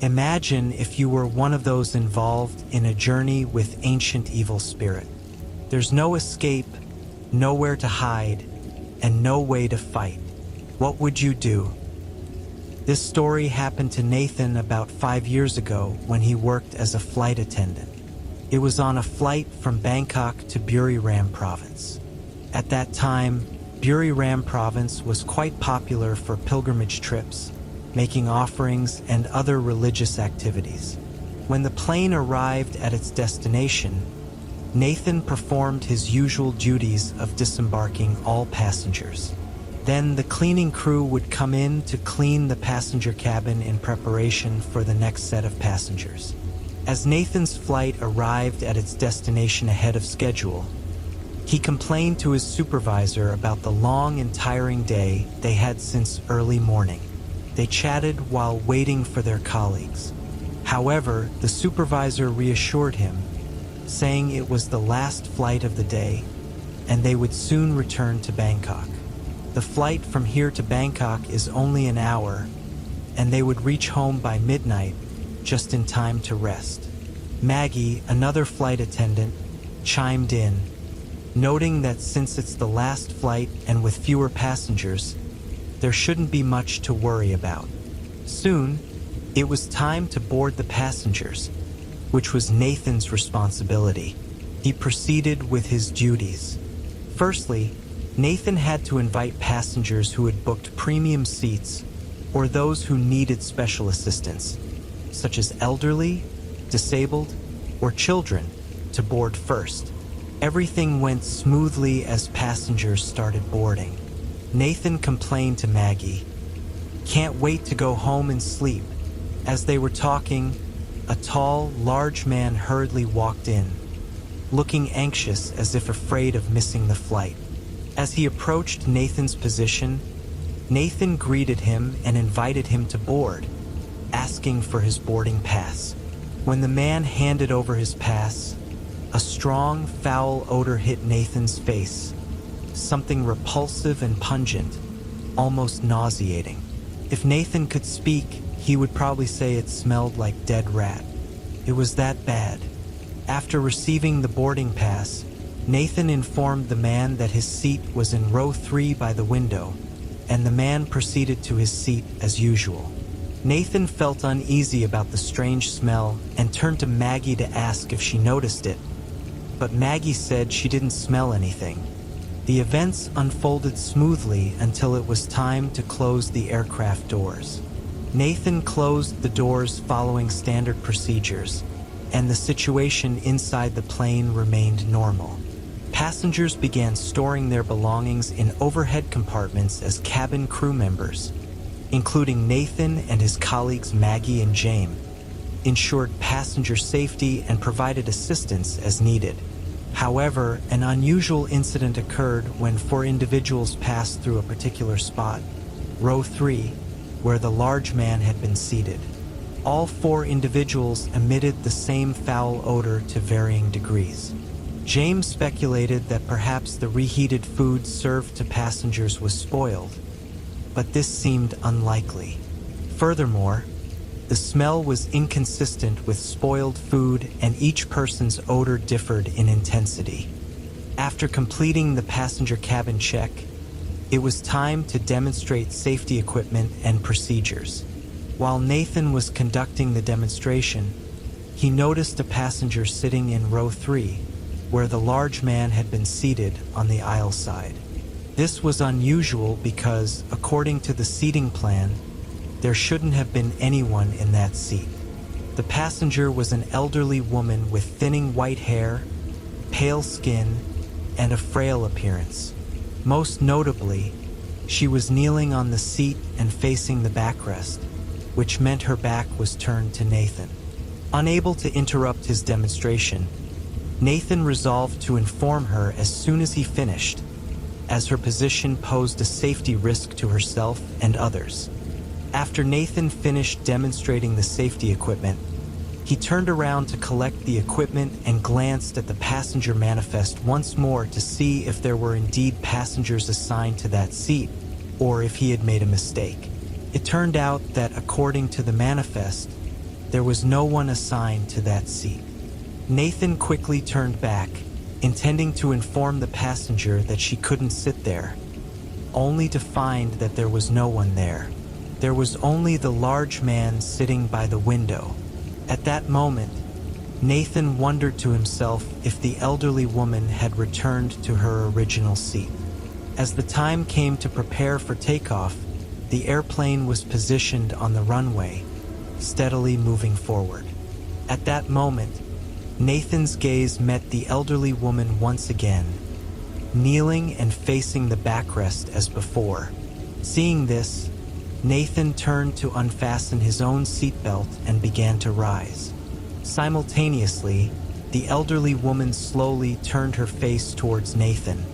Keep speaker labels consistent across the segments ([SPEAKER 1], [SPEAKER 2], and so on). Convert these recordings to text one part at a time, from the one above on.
[SPEAKER 1] Imagine if you were one of those involved in a journey with ancient evil spirit. There's no escape, nowhere to hide, and no way to fight. What would you do? This story happened to Nathan about 5 years ago when he worked as a flight attendant. It was on a flight from Bangkok to Buriram province. At that time, Buriram province was quite popular for pilgrimage trips, making offerings and other religious activities. When the plane arrived at its destination, Nathan performed his usual duties of disembarking all passengers. Then the cleaning crew would come in to clean the passenger cabin in preparation for the next set of passengers. As Nathan's flight arrived at its destination ahead of schedule, he complained to his supervisor about the long and tiring day they had since early morning. They chatted while waiting for their colleagues. However, the supervisor reassured him, saying it was the last flight of the day and they would soon return to Bangkok. The flight from here to Bangkok is only an hour, and they would reach home by midnight, just in time to rest. Maggie, another flight attendant, chimed in, noting that since it's the last flight and with fewer passengers, there shouldn't be much to worry about. Soon, it was time to board the passengers, which was Nathan's responsibility. He proceeded with his duties. Firstly, Nathan had to invite passengers who had booked premium seats or those who needed special assistance, such as elderly, disabled, or children, to board first. Everything went smoothly as passengers started boarding. Nathan complained to Maggie, "Can't wait to go home and sleep." As they were talking, a tall, large man hurriedly walked in, looking anxious as if afraid of missing the flight. As he approached Nathan's position, Nathan greeted him and invited him to board, asking for his boarding pass. When the man handed over his pass, a strong, foul odor hit Nathan's face, something repulsive and pungent, almost nauseating. If Nathan could speak, he would probably say it smelled like dead rat. It was that bad. After receiving the boarding pass, Nathan informed the man that his seat was in row 3 by the window, and the man proceeded to his seat as usual. Nathan felt uneasy about the strange smell and turned to Maggie to ask if she noticed it, but Maggie said she didn't smell anything. The events unfolded smoothly until it was time to close the aircraft doors. Nathan closed the doors following standard procedures, and the situation inside the plane remained normal. Passengers began storing their belongings in overhead compartments as cabin crew members, including Nathan and his colleagues Maggie and James, ensured passenger safety and provided assistance as needed. However, an unusual incident occurred when 4 individuals passed through a particular spot, row 3, where the large man had been seated. All 4 individuals emitted the same foul odor to varying degrees. James speculated that perhaps the reheated food served to passengers was spoiled, but this seemed unlikely. Furthermore, the smell was inconsistent with spoiled food and each person's odor differed in intensity. After completing the passenger cabin check, it was time to demonstrate safety equipment and procedures. While Nathan was conducting the demonstration, he noticed a passenger sitting in row 3, where the large man had been seated on the aisle side. This was unusual because, according to the seating plan, there shouldn't have been anyone in that seat. The passenger was an elderly woman with thinning white hair, pale skin, and a frail appearance. Most notably, she was kneeling on the seat and facing the backrest, which meant her back was turned to Nathan. Unable to interrupt his demonstration, Nathan resolved to inform her as soon as he finished, as her position posed a safety risk to herself and others. After Nathan finished demonstrating the safety equipment, he turned around to collect the equipment and glanced at the passenger manifest once more to see if there were indeed passengers assigned to that seat, or if he had made a mistake. It turned out that, according to the manifest, There was no one assigned to that seat. Nathan quickly turned back, intending to inform the passenger that she couldn't sit there, only to find that there was no one there. There was only the large man sitting by the window. At that moment, Nathan wondered to himself if the elderly woman had returned to her original seat. As the time came to prepare for takeoff, the airplane was positioned on the runway, steadily moving forward. At that moment, Nathan's gaze met the elderly woman once again, kneeling and facing the backrest as before. Seeing this, Nathan turned to unfasten his own seatbelt and began to rise. Simultaneously, the elderly woman slowly turned her face towards Nathan,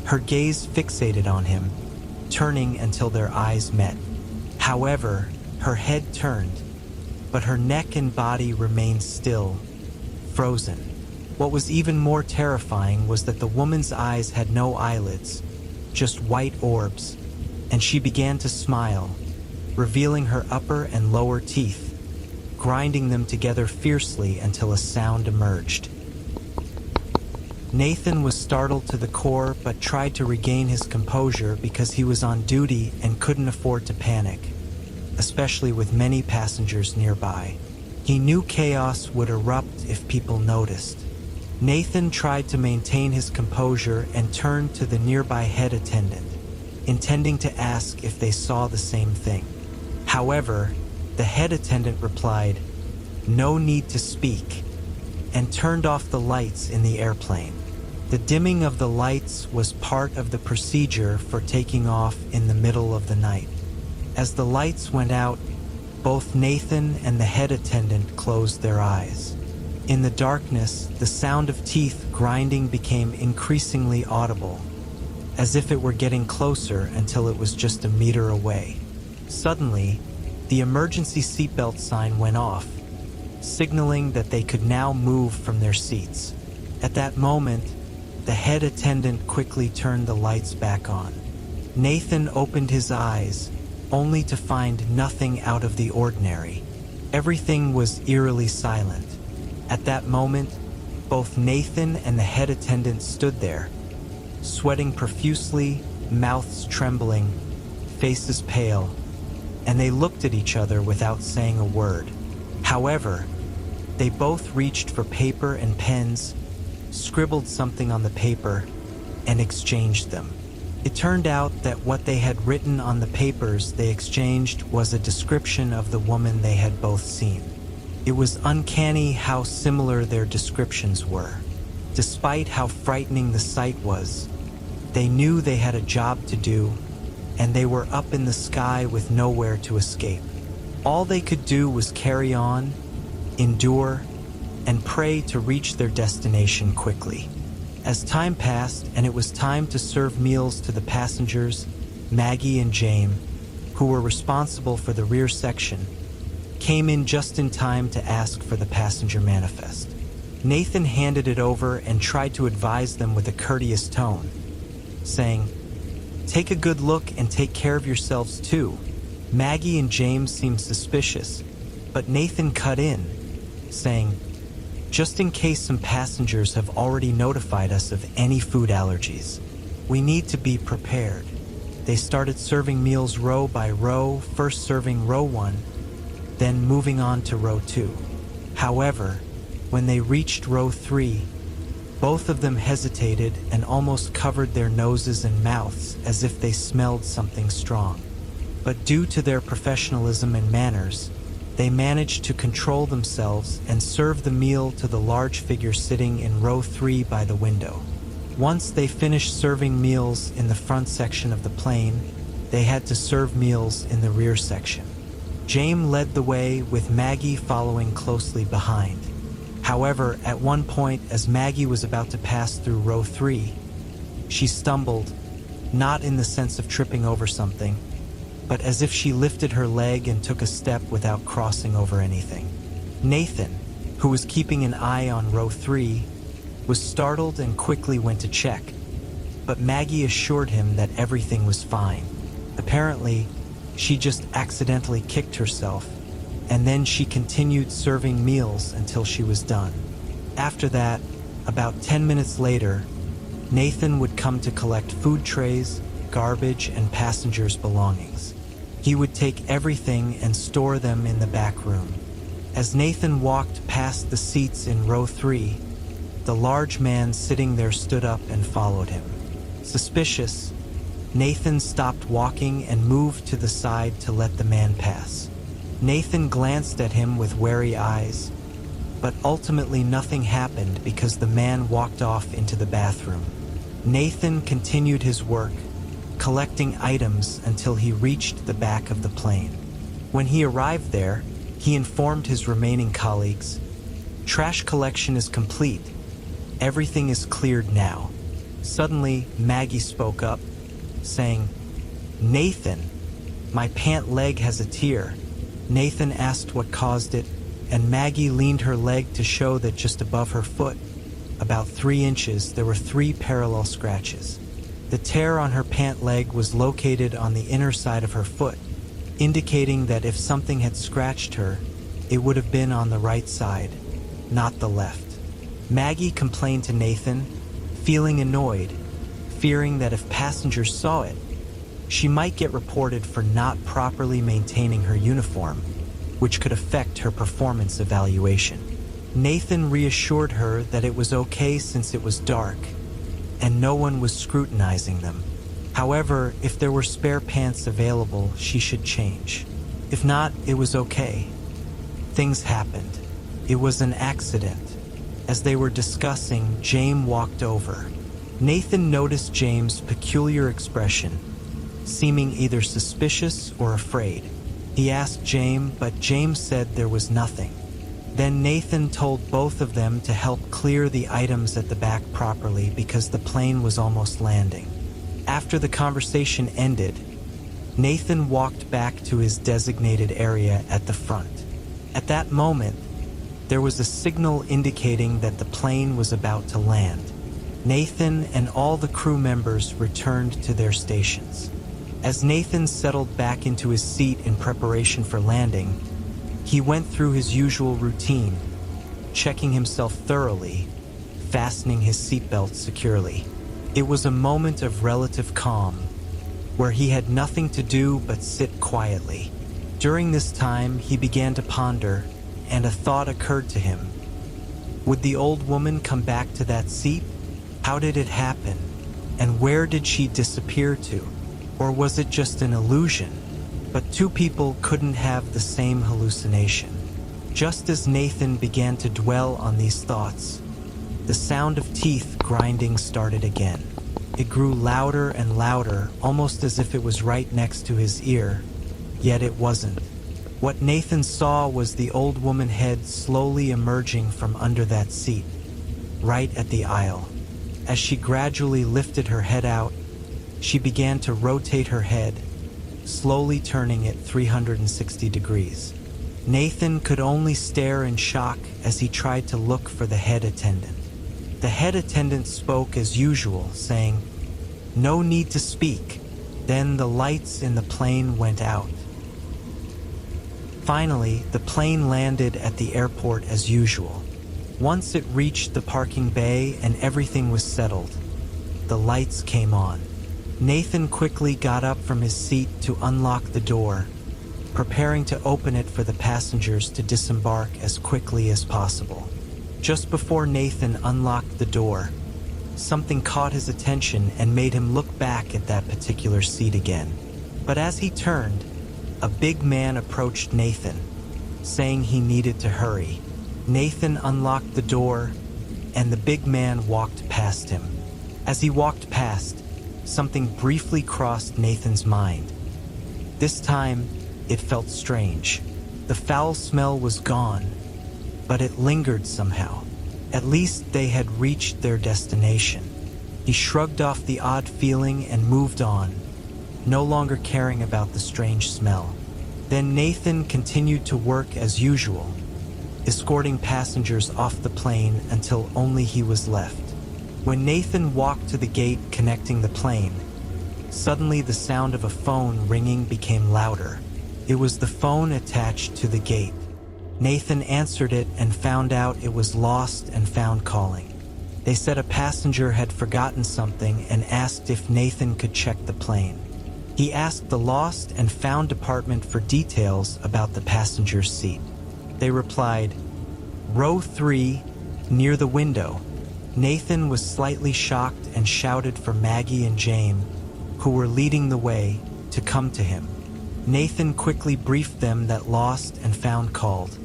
[SPEAKER 1] her gaze fixated on him, turning until their eyes met. However, her head turned, but her neck and body remained still, frozen. What was even more terrifying was that the woman's eyes had no eyelids, just white orbs, and she began to smile, revealing her upper and lower teeth, grinding them together fiercely until a sound emerged. Nathan was startled to the core but tried to regain his composure because he was on duty and couldn't afford to panic, especially with many passengers nearby. He knew chaos would erupt if people noticed. Nathan tried to maintain his composure and turned to the nearby head attendant, intending to ask if they saw the same thing. However, the head attendant replied, "No need to speak," and turned off the lights in the airplane. The dimming of the lights was part of the procedure for taking off in the middle of the night. As the lights went out, both Nathan and the head attendant closed their eyes. In the darkness, the sound of teeth grinding became increasingly audible, as if it were getting closer until it was just a meter away. Suddenly, the emergency seatbelt sign went off, signaling that they could now move from their seats. At that moment, the head attendant quickly turned the lights back on. Nathan opened his eyes, only to find nothing out of the ordinary. Everything was eerily silent. At that moment, both Nathan and the head attendant stood there, sweating profusely, mouths trembling, faces pale, and they looked at each other without saying a word. However, they both reached for paper and pens, scribbled something on the paper, and exchanged them. It turned out that what they had written on the papers they exchanged was a description of the woman they had both seen. It was uncanny how similar their descriptions were. Despite how frightening the sight was, they knew they had a job to do, and they were up in the sky with nowhere to escape. All they could do was carry on, endure, and pray to reach their destination quickly. As time passed and it was time to serve meals to the passengers, Maggie and James, who were responsible for the rear section, came in just in time to ask for the passenger manifest. Nathan handed it over and tried to advise them with a courteous tone, saying, "Take a good look and take care of yourselves too." Maggie and James seemed suspicious, but Nathan cut in, saying, "Just in case some passengers have already notified us of any food allergies, we need to be prepared." They started serving meals row by row, first serving row 1, then moving on to row 2. However, when they reached row 3, both of them hesitated and almost covered their noses and mouths as if they smelled something strong. But due to their professionalism and manners, they managed to control themselves and serve the meal to the large figure sitting in row 3 by the window. Once they finished serving meals in the front section of the plane, they had to serve meals in the rear section. James led the way, with Maggie following closely behind. However, at one point, as Maggie was about to pass through row 3, she stumbled, not in the sense of tripping over something, but as if she lifted her leg and took a step without crossing over anything. Nathan, who was keeping an eye on row 3, was startled and quickly went to check, but Maggie assured him that everything was fine. Apparently, she just accidentally kicked herself, and then she continued serving meals until she was done. After that, about 10 minutes later, Nathan would come to collect food trays, garbage, and passengers' belongings. He would take everything and store them in the back room. As Nathan walked past the seats in row 3, the large man sitting there stood up and followed him. Suspicious, Nathan stopped walking and moved to the side to let the man pass. Nathan glanced at him with wary eyes, but ultimately nothing happened because the man walked off into the bathroom. Nathan continued his work, collecting items until he reached the back of the plane. When he arrived there, he informed his remaining colleagues, "Trash collection is complete. Everything is cleared now." Suddenly, Maggie spoke up, saying, "Nathan, my pant leg has a tear." Nathan asked what caused it, and Maggie leaned her leg to show that just above her foot, about 3 inches, there were 3 parallel scratches. The tear on her pant leg was located on the inner side of her foot, indicating that if something had scratched her, it would have been on the right side, not the left. Maggie complained to Nathan, feeling annoyed, fearing that if passengers saw it, she might get reported for not properly maintaining her uniform, which could affect her performance evaluation. Nathan reassured her that it was okay since it was dark, and no one was scrutinizing them. However, if there were spare pants available, she should change. If not, it was okay. Things happened. It was an accident. As they were discussing, James walked over. Nathan noticed James' peculiar expression, seeming either suspicious or afraid. He asked James, but James said there was nothing. Then Nathan told both of them to help clear the items at the back properly because the plane was almost landing. After the conversation ended, Nathan walked back to his designated area at the front. At that moment, there was a signal indicating that the plane was about to land. Nathan and all the crew members returned to their stations. As Nathan settled back into his seat in preparation for landing, he went through his usual routine, checking himself thoroughly, fastening his seatbelt securely. It was a moment of relative calm, where he had nothing to do but sit quietly. During this time, he began to ponder, and a thought occurred to him. Would the old woman come back to that seat? How did it happen? And where did she disappear to? Or was it just an illusion? But 2 people couldn't have the same hallucination. Just as Nathan began to dwell on these thoughts, the sound of teeth grinding started again. It grew louder and louder, almost as if it was right next to his ear, yet it wasn't. What Nathan saw was the old woman head slowly emerging from under that seat, right at the aisle. As she gradually lifted her head out, she began to rotate her head, slowly turning it 360 degrees. Nathan could only stare in shock as he tried to look for the head attendant. The head attendant spoke as usual, saying, "No need to speak." Then the lights in the plane went out. Finally, the plane landed at the airport as usual. Once it reached the parking bay and everything was settled, the lights came on. Nathan quickly got up from his seat to unlock the door, preparing to open it for the passengers to disembark as quickly as possible. Just before Nathan unlocked the door, something caught his attention and made him look back at that particular seat again. But as he turned, a big man approached Nathan, saying he needed to hurry. Nathan unlocked the door, and the big man walked past him. As he walked past, something briefly crossed Nathan's mind. This time, it felt strange. The foul smell was gone, but it lingered somehow. At least they had reached their destination. He shrugged off the odd feeling and moved on, no longer caring about the strange smell. Then Nathan continued to work as usual, escorting passengers off the plane until only he was left. When Nathan walked to the gate connecting the plane, suddenly the sound of a phone ringing became louder. It was the phone attached to the gate. Nathan answered it and found out it was lost and found calling. They said a passenger had forgotten something and asked if Nathan could check the plane. He asked the lost and found department for details about the passenger's seat. They replied, "Row 3, near the window." Nathan was slightly shocked and shouted for Maggie and James, who were leading the way, to come to him. Nathan quickly briefed them that lost and found called,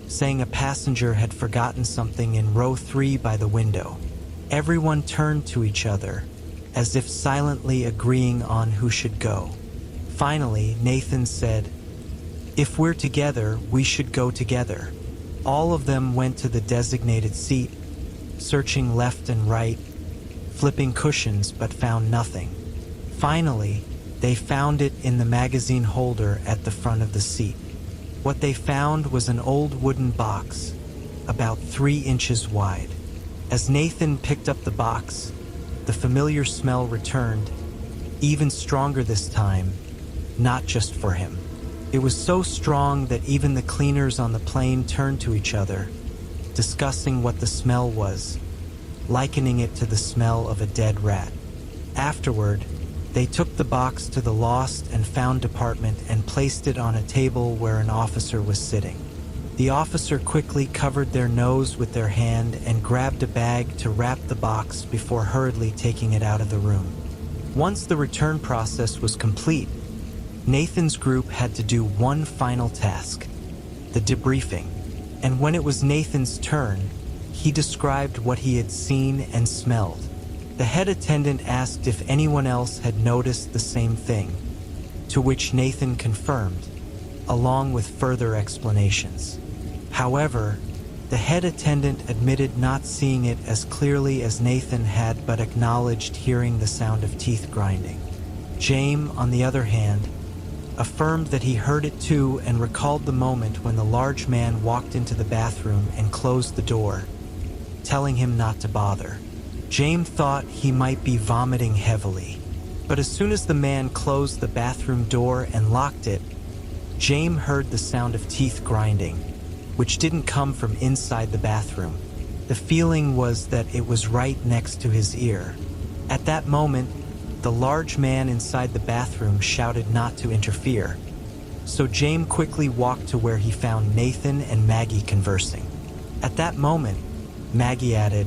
[SPEAKER 1] saying a passenger had forgotten something in row 3 by the window. Everyone turned to each other, as if silently agreeing on who should go. Finally, Nathan said, "If we're together, we should go together." All of them went to the designated seat, searching left and right, flipping cushions but found nothing. Finally, they found it in the magazine holder at the front of the seat. What they found was an old wooden box, about 3 inches wide. As Nathan picked up the box, the familiar smell returned, even stronger this time, not just for him. It was so strong that even the cleaners on the plane turned to each other, discussing what the smell was, likening it to the smell of a dead rat. Afterward, they took the box to the lost and found department and placed it on a table where an officer was sitting. The officer quickly covered their nose with their hand and grabbed a bag to wrap the box before hurriedly taking it out of the room. Once the return process was complete, Nathan's group had to do one final task, the debriefing. And when it was Nathan's turn, he described what he had seen and smelled. The head attendant asked if anyone else had noticed the same thing, to which Nathan confirmed, along with further explanations. However, the head attendant admitted not seeing it as clearly as Nathan had, but acknowledged hearing the sound of teeth grinding. James, on the other hand, affirmed that he heard it too and recalled the moment when the large man walked into the bathroom and closed the door, telling him not to bother. James thought he might be vomiting heavily, but as soon as the man closed the bathroom door and locked it, James heard the sound of teeth grinding, which didn't come from inside the bathroom. The feeling was that it was right next to his ear. At that moment, the large man inside the bathroom shouted not to interfere, so James quickly walked to where he found Nathan and Maggie conversing. At that moment, Maggie added,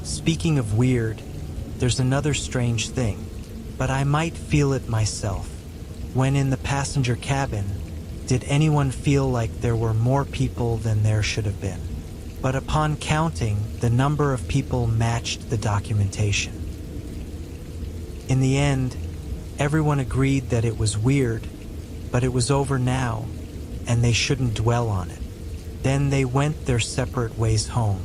[SPEAKER 1] "Speaking of weird, there's another strange thing, but I might feel it myself. When in the passenger cabin, did anyone feel like there were more people than there should have been? But upon counting, the number of people matched the documentation." In the end, everyone agreed that it was weird, but it was over now, and they shouldn't dwell on it. Then they went their separate ways home.